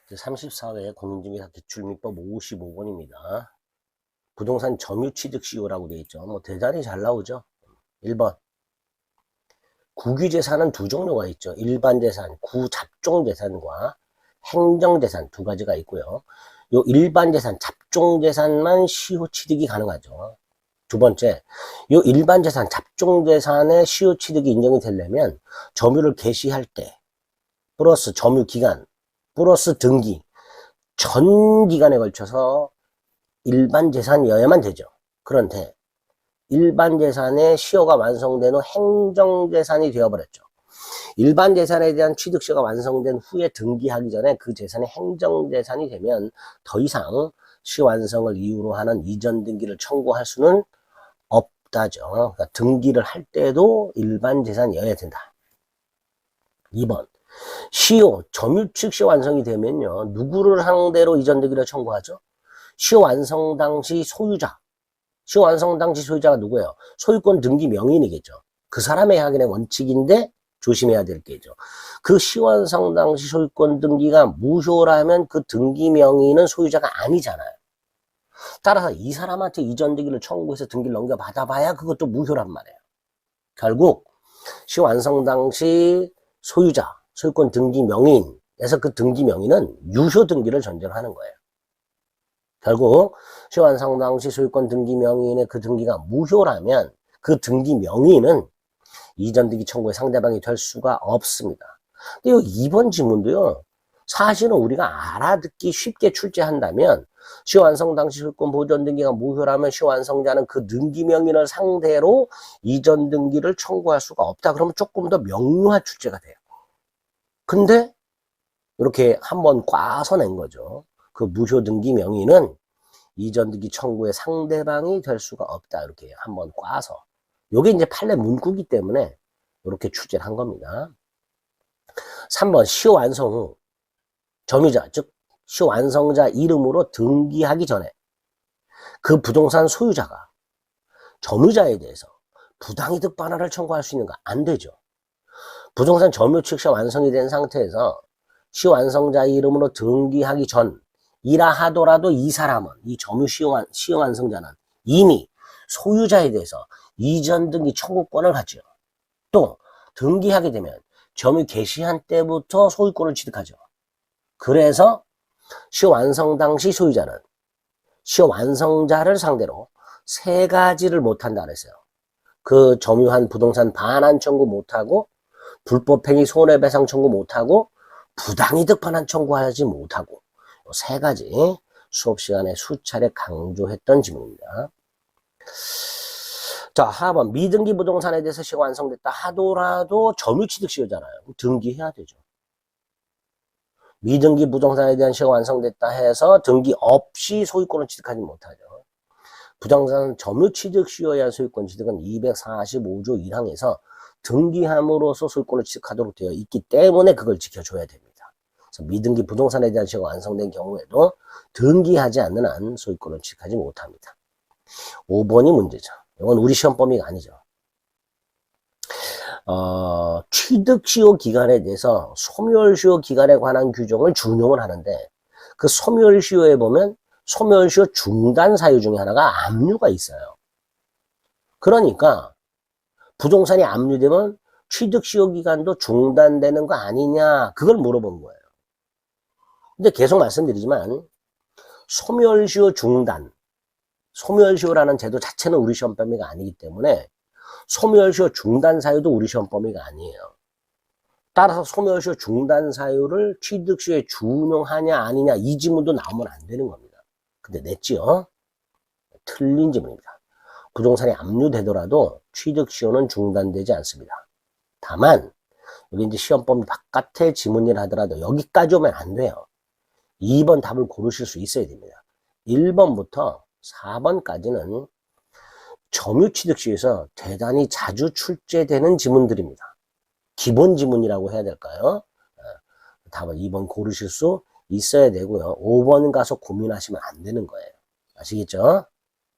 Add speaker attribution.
Speaker 1: 제34회 공인중개사 기출민법 55번입니다. 부동산 점유취득시효라고 되어 있죠. 뭐 대단히 잘 나오죠. 1번. 국유재산은 두 종류가 있죠. 일반재산, 구잡종재산과 행정재산 두 가지가 있고요. 요 일반재산, 잡종재산만 시효취득이 가능하죠. 두 번째, 요 일반재산, 잡종재산의 시효취득이 인정이 되려면 점유를 개시할 때 플러스 점유기간 플러스 등기 전 기간에 걸쳐서 일반 재산이어야만 되죠. 그런데 일반 재산의 시효가 완성된 후 행정재산이 되어버렸죠. 일반 재산에 대한 취득시효가 완성된 후에 등기하기 전에 그 재산이 행정재산이 되면 더 이상 시완성을 이유로 하는 이전 등기를 청구할 수는 없다죠. 그러니까 등기를 할 때도 일반 재산이어야 된다. 2번. 시효, 점유취득 시효 완성이 되면요. 누구를 상대로 이전 등기를 청구하죠? 시효 완성 당시 소유자. 시효 완성 당시 소유자가 누구예요? 소유권 등기 명인이겠죠. 그 사람의 확인의 원칙인데 조심해야 될 게죠. 그 시효 완성 당시 소유권 등기가 무효라면 그 등기 명인은 소유자가 아니잖아요. 따라서 이 사람한테 이전 등기를 청구해서 등기를 넘겨받아봐야 그것도 무효란 말이에요. 결국 시효 완성 당시 소유자, 소유권 등기 명인에서 그 등기 명인은 유효 등기를 전제하는 거예요. 결국 시효 완성 당시 소유권 등기 명인의 그 등기가 무효라면 그 등기 명인은 이전 등기 청구의 상대방이 될 수가 없습니다. 근데 이 2번 지문도요. 사실은 우리가 알아듣기 쉽게 출제한다면 시효 완성 당시 소유권 보존 등기가 무효라면 시효 완성자는 그 등기 명인을 상대로 이전 등기를 청구할 수가 없다. 그러면 조금 더 명료한 출제가 돼요. 근데 이렇게 한번 꽈서 낸 거죠. 그 무효 등기 명인은 이전 등기 청구의 상대방이 될 수가 없다. 이렇게 한번 꽈서. 요게 이제 판례 문구기 때문에 이렇게 출제를 한 겁니다. 3번 시효 완성 후 점유자, 즉 시효 완성자 이름으로 등기하기 전에 그 부동산 소유자가 점유자에 대해서 부당이득 반환을 청구할 수 있는가? 안 되죠. 부동산 점유취득시효 완성이 된 상태에서 시효 완성자 이름으로 등기하기 전이라 하더라도 이 사람은, 이 시효 완성자는 이미 소유자에 대해서 이전 등기 청구권을 갖죠. 또 등기하게 되면 점유 개시한 때부터 소유권을 취득하죠. 그래서 시효 완성 당시 소유자는 시효 완성자를 상대로 세 가지를 못한다 그랬어요. 그 점유한 부동산 반환 청구 못하고 불법행위 손해배상 청구 못하고 부당이득 반환 청구하지 못하고 세 가지 수업 시간에 수차례 강조했던 지문입니다. 자, 하번 미등기 부동산에 대해서 시효가 완성됐다 하더라도 점유취득 시효잖아요. 등기해야 되죠. 미등기 부동산에 대한 시효가 완성됐다 해서 등기 없이 소유권을 취득하지 못하죠. 부동산 점유취득 시효에 의한 소유권 취득은 245조 1항에서 등기함으로써 소유권을 취득하도록 되어 있기 때문에 그걸 지켜줘야 됩니다. 그래서 미등기 부동산에 대한 시효가 완성된 경우에도 등기하지 않는 한 소유권을 취득하지 못합니다. 5번이 문제죠. 이건 우리 시험 범위가 아니죠. 취득시효 기간에 대해서 소멸시효 기간에 관한 규정을 준용을 하는데 그 소멸시효에 보면 소멸시효 중단 사유 중에 하나가 압류가 있어요. 그러니까 부동산이 압류되면 취득시효 기간도 중단되는 거 아니냐 그걸 물어본 거예요. 근데 계속 말씀드리지만 소멸시효 중단, 소멸시효라는 제도 자체는 우리 시험 범위가 아니기 때문에 소멸시효 중단 사유도 우리 시험 범위가 아니에요. 따라서 소멸시효 중단 사유를 취득시효에 준용하냐 아니냐 이 지문도 나오면 안 되는 겁니다. 근데 냈지요? 틀린 지문입니다. 부동산이 압류되더라도 취득시효는 중단되지 않습니다. 다만 여기 이제 시험 범위 바깥의 지문이라 하더라도 여기까지 오면 안 돼요. 2번 답을 고르실 수 있어야 됩니다. 1번부터 4번까지는 점유취득시효에서 대단히 자주 출제되는 지문들입니다. 기본 지문이라고 해야 될까요? 답은 2번 고르실 수 있어야 되고요. 5번 가서 고민하시면 안 되는 거예요. 아시겠죠?